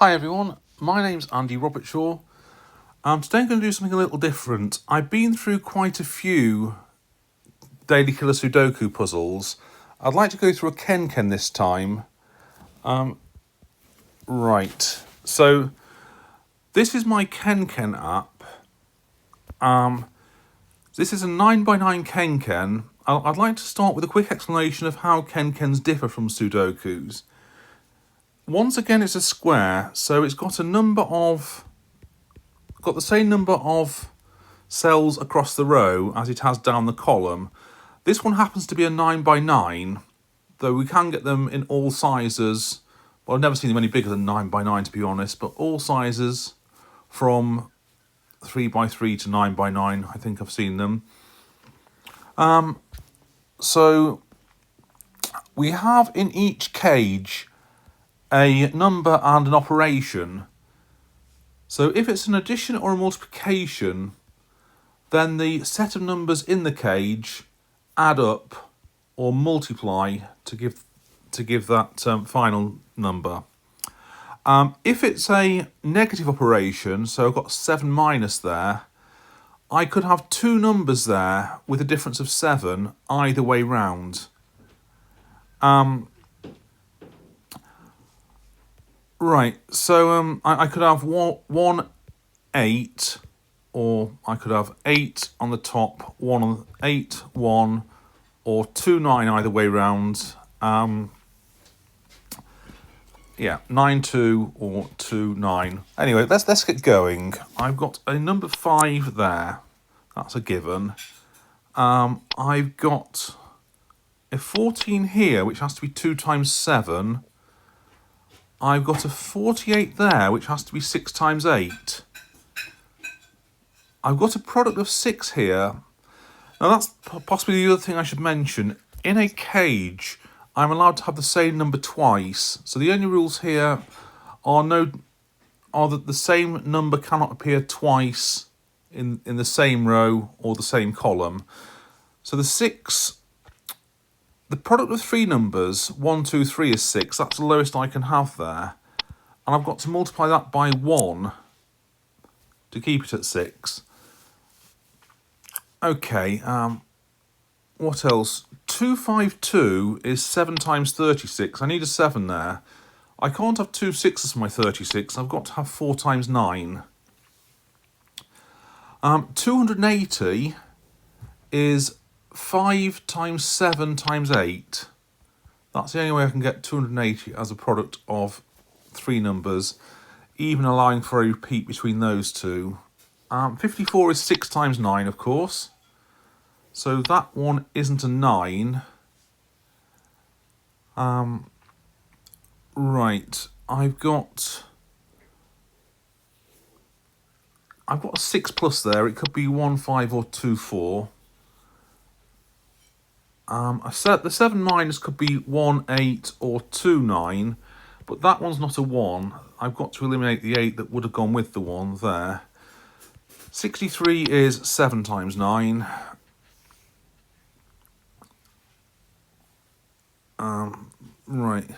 Hi everyone, my name's Andy Robertshaw. Today I'm going to do something a little different. I've been through quite a few Daily Killer Sudoku puzzles. I'd like to go through a KenKen this time. Right, so this is my KenKen app. This is a 9x9 KenKen. I'd like to start with a quick explanation of how KenKens differ from Sudokus. Once again, it's a square, so it's got the same number of cells across the row as it has down the column. This one happens to be a 9x9, though we can get them in all sizes. Well, I've never seen them any bigger than 9x9 to be honest, but all sizes from 3x3 to 9x9, I think I've seen them. So we have in each cage a number and an operation. So if it's an addition or a multiplication, then the set of numbers in the cage add up or multiply to give that final number. If it's a negative operation, so I've got 7 minus there, I could have two numbers there with a difference of 7 either way round. Right, so I could have 1, 8, or I could have 8 on the top, 1 on 8, 1, or 2, 9 either way round. 9, 2, or 2, 9. Anyway, let's get going. I've got a number 5 there. That's a given. I've got a 14 here, which has to be 2 times 7. I've got a 48 there, which has to be 6 times 8. I've got a product of 6 here. Now that's possibly the other thing I should mention. In a cage, I'm allowed to have the same number twice. So the only rules here are that the same number cannot appear twice in the same row or the same column. So the product of 3 numbers, 1, 2, 3 is 6. That's the lowest I can have there. And I've got to multiply that by 1 to keep it at 6. Okay, what else? 252 is 7 times 36. I need a 7 there. I can't have 2 6s for my 36. I've got to have 4 times 9. 280 is 5 times 7 times 8. That's the only way I can get 280 as a product of 3 numbers, even allowing for a repeat between those two. 54 is 6 times 9, of course. So that one isn't a 9. Right, I've got a 6 plus there. It could be 1, 5 or 2, 4. The 7 minus could be 1, 8 or 2, 9, but that one's not a 1. I've got to eliminate the 8 that would have gone with the 1 there. 63 is 7 times 9. Right.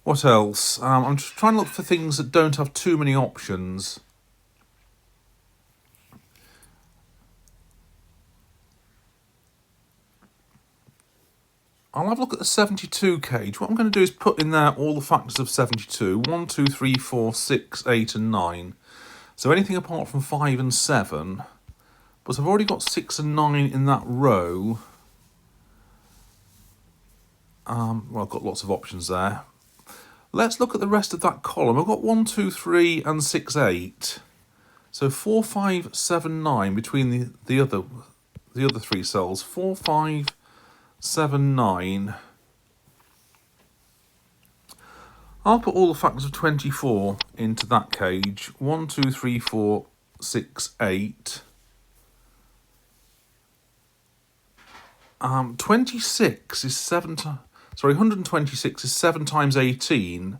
What else? I'm just trying to look for things that don't have too many options. I'll have a look at the 72 cage. What I'm going to do is put in there all the factors of 72. 1, 2, 3, 4, 6, 8 and 9. So anything apart from 5 and 7. But I've already got 6 and 9 in that row. Well, I've got lots of options there. Let's look at the rest of that column. I've got 1, 2, 3 and 6, 8. So 4, 5, 7, 9 between the other 3 cells. 4, 5, 7, 9. I'll put all the factors of 24 into that cage. 1, 2, 3, 4, 6, 8. 126 is 7 times 18.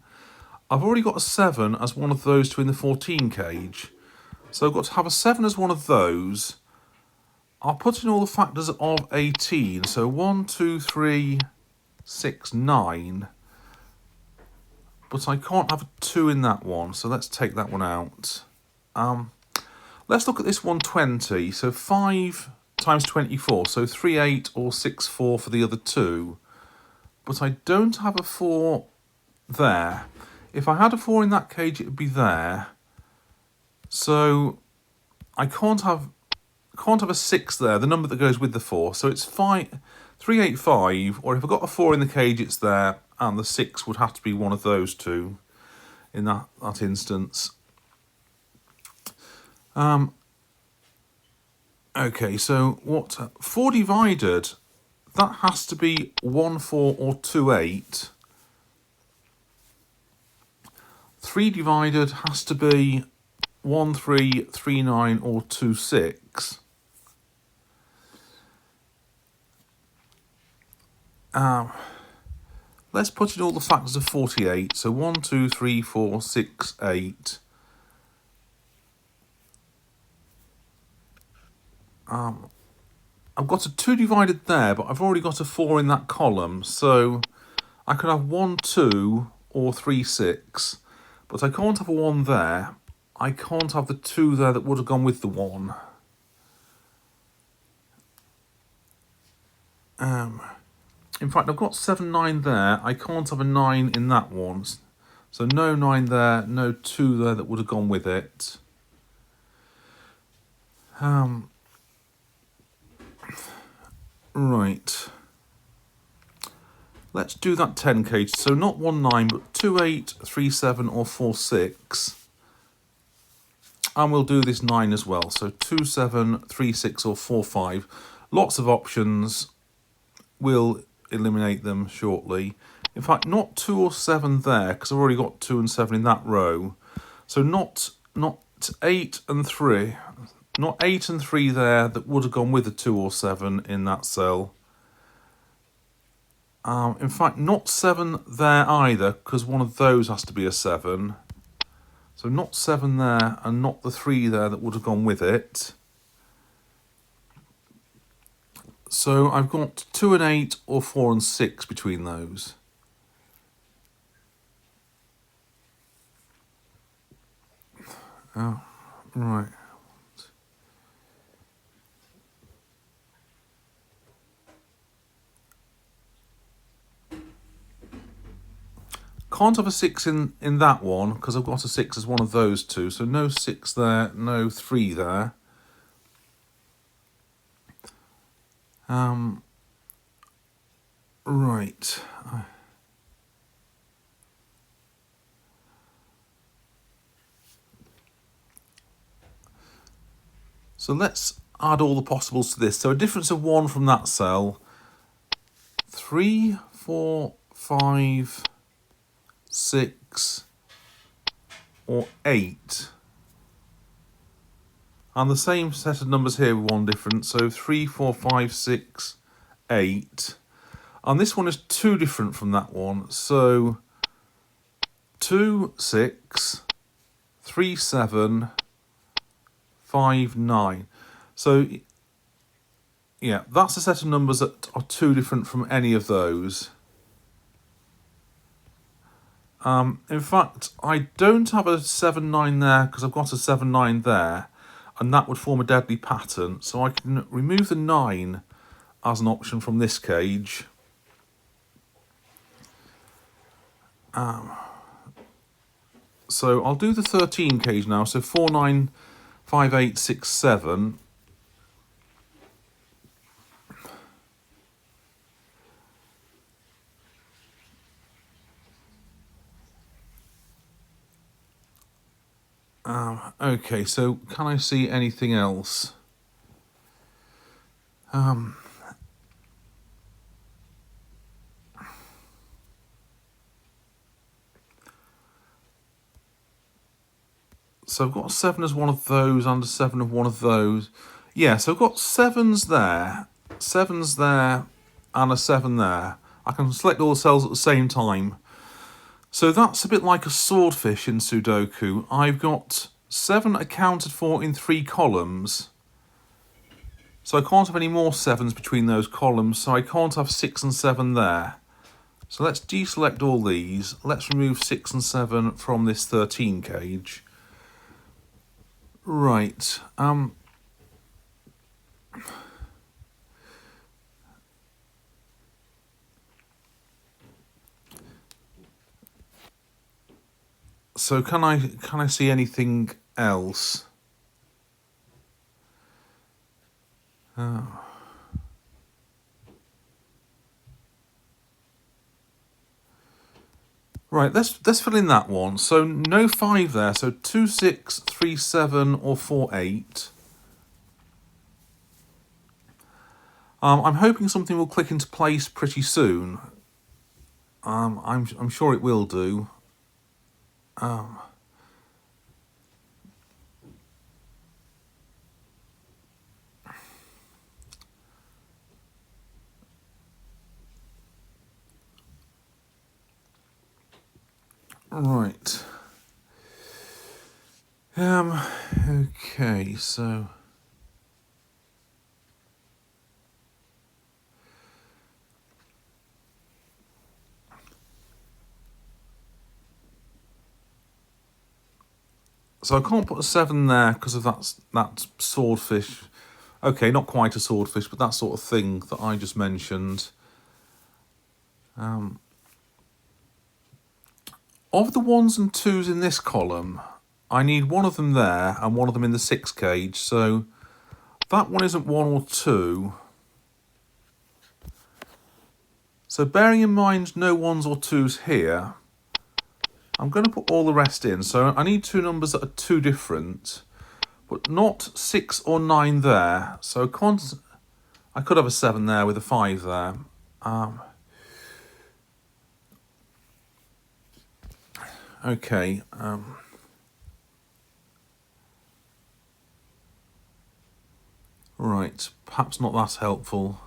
I've already got a 7 as one of those two in the 14 cage. So I've got to have a 7 as one of those. I'll put in all the factors of 18. So 1, 2, 3, 6, 9. but I can't have a 2 in that one, so let's take that one out. Let's look at this 120. So 5 times 24, so 38 or 64 for the other two. But I don't have a 4 there. If I had a 4 in that cage, it would be there. So I can't have a 6 there, the number that goes with the 4. So it's 385, or if I've got a 4 in the cage, it's there, and the 6 would have to be one of those two in that instance. Okay, so what 4 divided, that has to be 1 4 or 2 8. 3 divided has to be 1 3 3 9 or 2 6. Let's put in all the factors of 48. So 1 2 3 4 6 8. I've got a 2 divided there, but I've already got a 4 in that column, so I could have 1 2 or 3 6, but I can't have a 1 there. I can't have the 2 there that would have gone with the 1. In fact, I've got 7 9 there. I can't have a 9 in that one, so no 9 there, no 2 there that would have gone with it. Right. Let's do that 10 cage. So not 1 9, but 2 8, 3 7, or 4 6. And we'll do this 9 as well. So 2 7, 3 6, or 4 5. Lots of options. We'll eliminate them shortly. In fact, not 2 or 7 there, because I've already got 2 and 7 in that row. So not 8 and 3. Not 8 and 3 there that would have gone with a 2 or 7 in that cell. In fact, not 7 there either, because one of those has to be a 7. So not 7 there, and not the 3 there that would have gone with it. So I've got 2 and 8, or 4 and 6 between those. Oh, right. Can't have a 6 in that one, because I've got a 6 as one of those two. So no 6 there, no 3 there. Right. So let's add all the possibles to this. So a difference of 1 from that cell. 3, 4, 5, 6, or 8. And the same set of numbers here with 1 difference. So 3, 4, 5, 6, 8. And this one is 2 different from that one. So 2, 6, 3, 7, 5, 9. So yeah, that's a set of numbers that are 2 different from any of those. In fact, I don't have a 7 9 there because I've got a 7 9 there, and that would form a deadly pattern. So I can remove the 9 as an option from this cage. So I'll do the 13 cage now. So 4 9 5 8 6 7. Okay, so can I see anything else? So I've got a 7 as one of those and a 7 of one of those. Yeah, so I've got 7s there, and a 7 there. I can select all the cells at the same time. So that's a bit like a swordfish in Sudoku. I've got 7 accounted for in 3 columns. So I can't have any more 7s between those columns, so I can't have 6 and 7 there. So let's deselect all these. Let's remove 6 and 7 from this 13 cage. Right. So can I see anything else? Right, let's fill in that one. So no 5 there. So 2, 6, 3, 7, or 4, 8. I'm hoping something will click into place pretty soon. I'm sure it will do. Right. Okay, so I can't put a 7 there because of that swordfish. Okay, not quite a swordfish, but that sort of thing that I just mentioned. Of the 1s and 2s in this column, I need one of them there and one of them in the 6 cage, so that one isn't 1 or 2. So bearing in mind no 1s or 2s here, I'm going to put all the rest in. So I need 2 numbers that are 2 different, but not 6 or 9 there. So I could have a 7 there with a 5 there. Okay. Right. Perhaps not that helpful.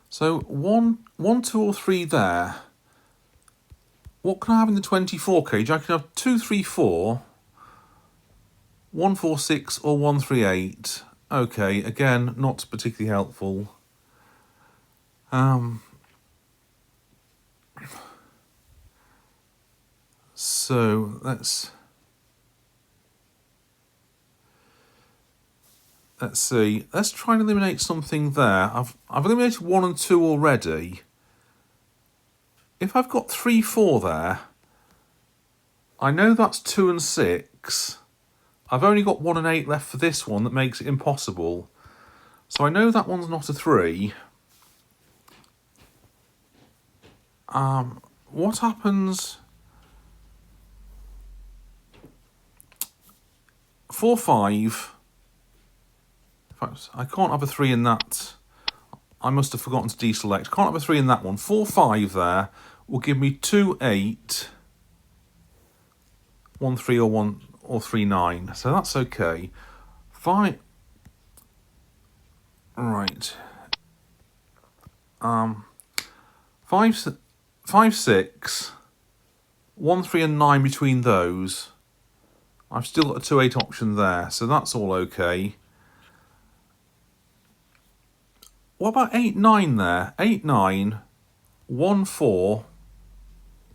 So 1, 2, or 3 there. What can I have in the 24 cage? I can have 2, 3, 4, 1, 4, 6, or 1, 3, 8. Okay, again, not particularly helpful. So let's see. Let's try and eliminate something there. I've eliminated 1 and 2 already. If I've got 3, 4 there, I know that's 2 and 6. I've only got 1 and 8 left for this one that makes it impossible. So I know that one's not a 3. What happens? 4, 5. In fact, I can't have a 3 in that. I must have forgotten to deselect. Can't have a 3 in that one. 4, 5 there will give me 2, 8, 1, 3, or 1 or 3, 9. So that's okay. 5. Right. 5, 6, 1, 3, and 9 between those. I've still got a 2, 8 option there, so that's all okay. What about 8, 9 there? 8, 9, 1, 4,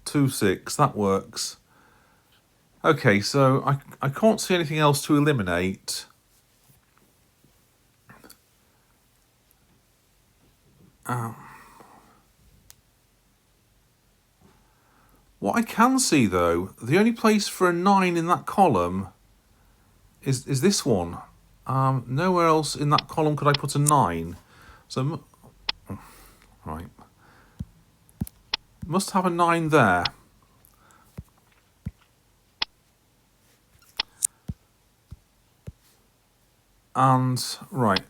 2, 6. That works. Okay, so I can't see anything else to eliminate. What I can see, though, the only place for a 9 in that column is this one. Nowhere else in that column could I put a 9. So, right. Must have a 9 there. And, right.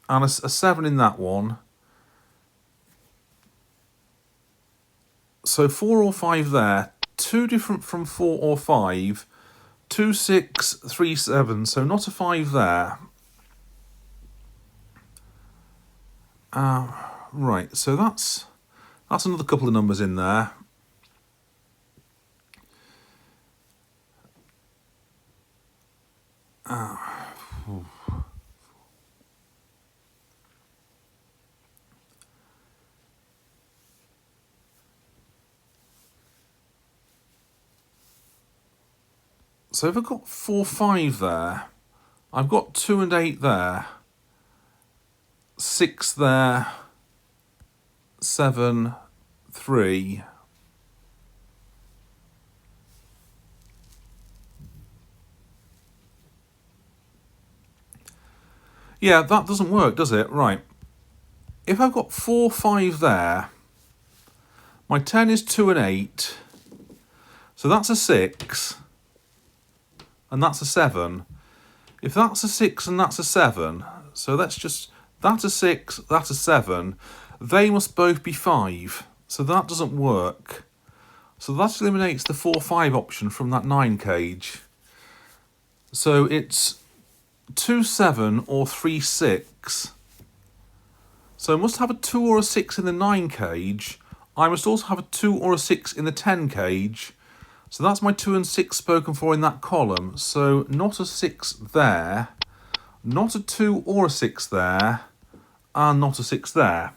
And a 7 in that one. So 4 or 5 there. 2 different from 4 or 5. 2, 6, 3, 7. So not a 5 there. Right, so that's another couple of numbers in there. So if I've got 4, 5 there, I've got 2 and 8 there, 6 there, 7, 3. Yeah, that doesn't work, does it? Right. If I've got 4, 5 there, my 10 is 2 and 8, so that's a 6, and that's a 7. If that's a 6 and that's a 7, so let's just, that's a 6, that's a 7, they must both be 5, so that doesn't work. So that eliminates the 4, 5 option from that 9 cage. So it's 2, 7 or 3, 6. So I must have a 2 or a 6 in the 9 cage. I must also have a 2 or a 6 in the 10 cage. So that's my 2 and 6 spoken for in that column. So not a 6 there, not a 2 or a 6 there, and not a 6 there.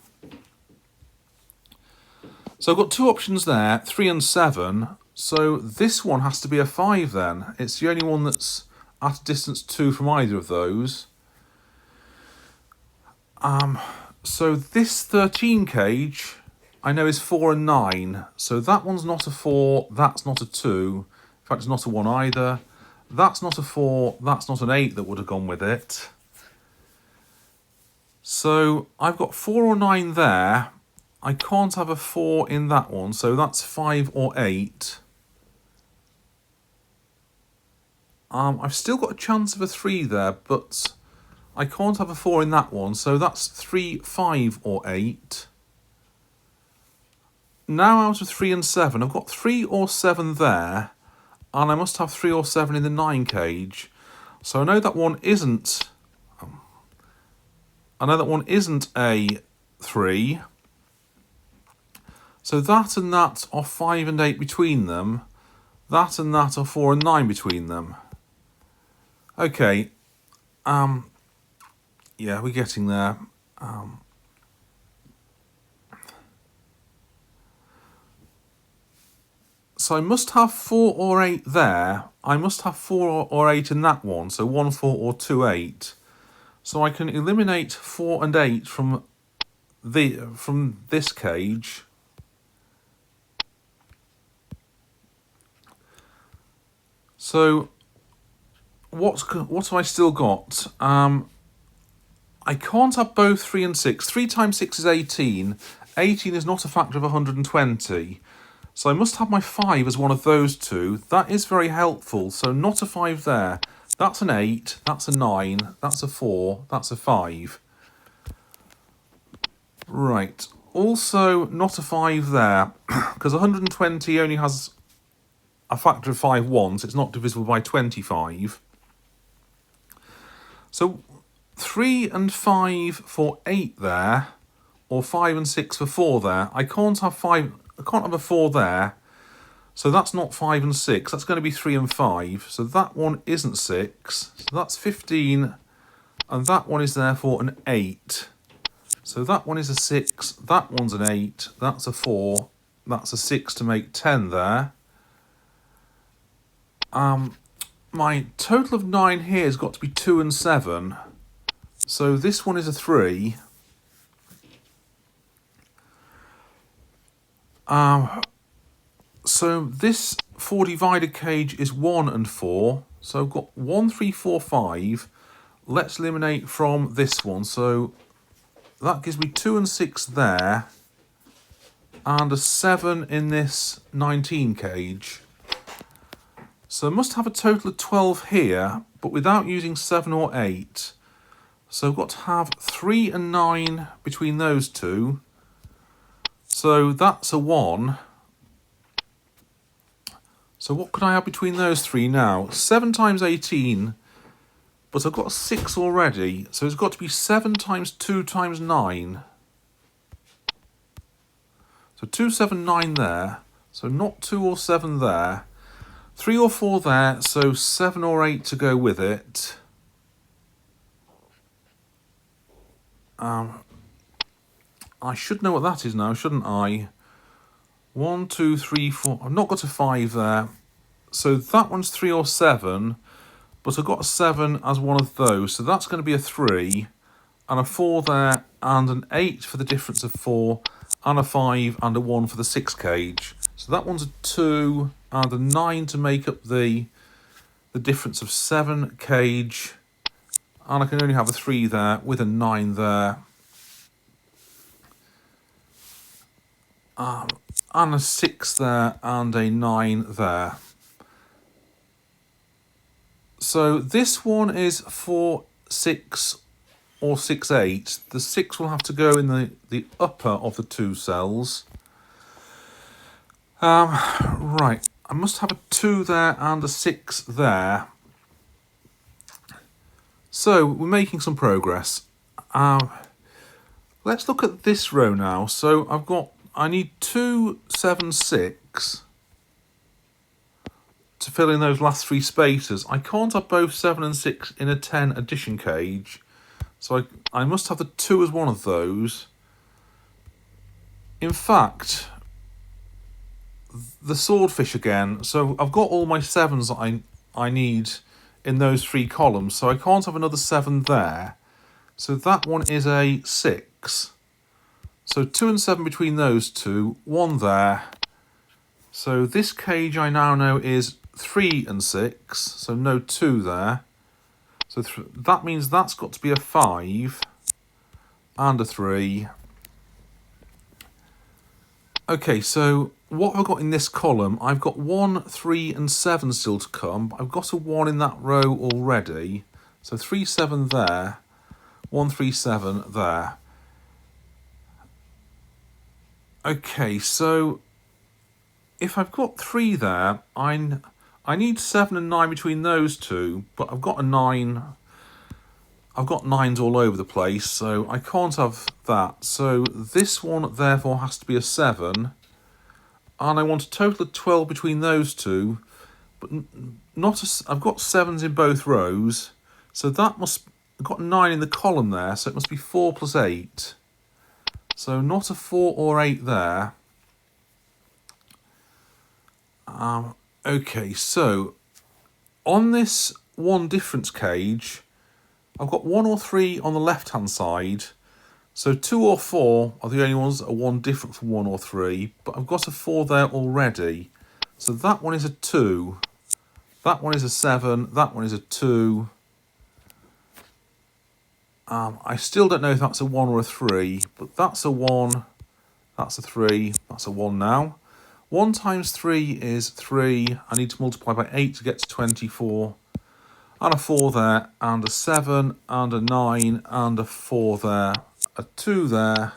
So I've got 2 options there, 3 and 7. So this one has to be a 5 then. It's the only one that's at a distance 2 from either of those. So this 13 cage I know is 4 and 9. So that one's not a 4, that's not a 2. In fact, it's not a 1 either. That's not a 4, that's not an 8 that would have gone with it. So I've got 4 or 9 there. I can't have a 4 in that one, so that's 5 or 8. I've still got a chance of a 3 there, but I can't have a 4 in that one, so that's 3, 5 or 8. Now out of 3 and 7, I've got 3 or 7 there, and I must have 3 or 7 in the 9 cage. So I know that one isn't. A 3. So that and that are 5 and 8 between them. That and that are 4 and 9 between them. Okay. Yeah, we're getting there. So I must have 4 or 8 there. I must have 4 or 8 in that one. So 1, 4 or 2, 8. So I can eliminate 4 and 8 from this cage. So what have I still got? I can't have both 3 and 6. 3 times 6 is 18. 18 is not a factor of 120. So I must have my 5 as one of those two. That is very helpful. So not a 5 there. That's an 8. That's a 9. That's a 4. That's a 5. Right. Also not a 5 there. Because 120 only has a factor of 5 once. It's not divisible by 25. So 3 and 5 for 8 there, or 5 and 6 for 4 there. I can't have a 4 there, so that's not 5 and 6. That's going to be 3 and 5. So that one isn't 6. So that's 15, and that one is therefore an 8. So that one is a 6. That one's an 8. That's a 4. That's a 6 to make 10 there. My total of 9 here has got to be 2 and 7. So this one is a 3. So this 4 divided cage is 1 and 4. So I've got 1, 3, 4, 5. Let's eliminate from this one. So that gives me 2 and 6 there. And a 7 in this 19 cage. So I must have a total of 12 here, but without using 7 or 8. So I've got to have 3 and 9 between those two. So that's a 1. So what could I have between those three now? 7 times 18, but I've got a 6 already. So it's got to be 7 times 2 times 9. So 2, 7, 9 there. So not 2 or 7 there. 3 or 4 there, so 7 or 8 to go with it. I should know what that is now, shouldn't I? 1, 2, 3, 4. I've not got a 5 there. So that one's 3 or 7, but I've got a 7 as one of those. So that's going to be a 3, and a 4 there, and an 8 for the difference of 4, and a 5 and a 1 for the 6 cage. So that one's a 2 and a 9 to make up the difference of 7 cage. And I can only have a 3 there with a 9 there. And a 6 there and a 9 there. So this one is 4, 6 or 6, 8. The 6 will have to go in the upper of the 2 cells. Right, I must have a 2 there and a 6 there. So we're making some progress. Let's look at this row now. So I need 2, 7, 6 to fill in those last 3 spaces. I can't have both 7 and 6 in a 10 addition cage. So I must have the 2 as one of those. In fact, the swordfish again. So I've got all my 7s that I need in those 3 columns. So I can't have another 7 there. So that one is a 6. So 2 and 7 between those 2, 1 there. So this cage I now know is 3 and 6, so no 2 there. So that means that's got to be a 5 and a 3. Okay, so what have I got in this column? I've got 1, 3 and 7 still to come. I've got a 1 in that row already. So 3, 7 there, 1, 3, 7 there. Okay, so if I've got 3 there, I need 7 and 9 between those 2, but I've got a 9. I've got 9s all over the place, so I can't have that. So this one, therefore, has to be a 7. And I want a total of 12 between those 2, but I've got 7s in both rows, so that I've got 9 in the column there, so it must be 4 plus 8. So not a 4 or 8 there. Okay, so on this 1 difference cage, I've got 1 or 3 on the left-hand side. So 2 or 4 are the only ones that are 1 different from 1 or 3, but I've got a 4 there already. So that one is a 2, that one is a 7, that one is a 2. I still don't know if that's a 1 or a 3, but that's a 1, that's a 3, that's a 1 now. 1 times 3 is 3. I need to multiply by 8 to get to 24. And a 4 there, and a 7, and a 9, and a 4 there. A 2 there,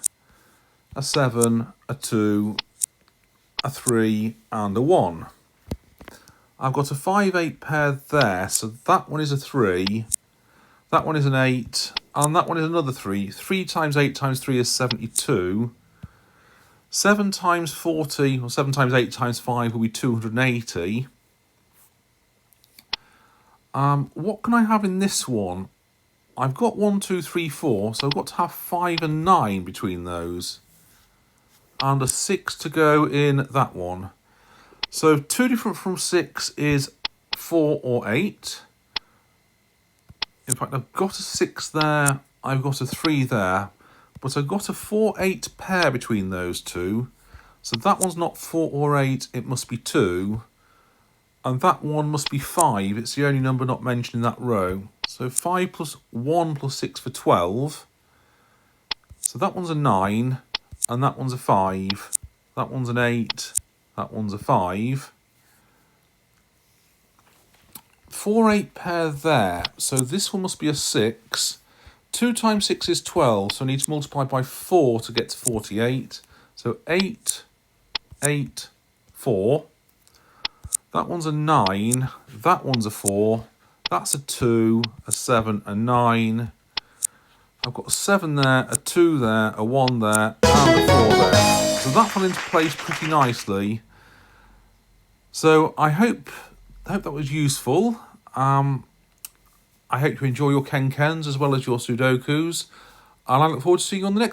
a 7, a 2, a 3, and a 1. I've got a 5, 8 pair there, so that one is a 3. That one is an 8, and that one is another 3. 3 times 8 times 3 is 72. 7 times 40, or 7 times 8 times 5 will be 280. What can I have in this one? I've got 1, 2, 3, 4, so I've got to have 5 and 9 between those. And a 6 to go in that one. So 2 different from 6 is 4 or 8. In fact, I've got a 6 there, I've got a 3 there, but I've got a 4, 8 pair between those 2. So that one's not 4 or 8, it must be 2. And that one must be 5, it's the only number not mentioned in that row. So 5 plus 1 plus 6 for 12. So that one's a 9, and that one's a 5. That one's an 8, that one's a 5. 4, 8 pair there, so this one must be a 6. 2 times 6 is 12, so I need to multiply by 4 to get to 48. So 8, 8, 4. That one's a 9, that one's a 4. That's a 2, a 7, a 9. I've got a 7 there, a 2 there, a 1 there, and a 4 there. So that fell into place pretty nicely. So I hope I hope that was useful. I hope you enjoy your KenKens as well as your Sudokus. And I look forward to seeing you on the next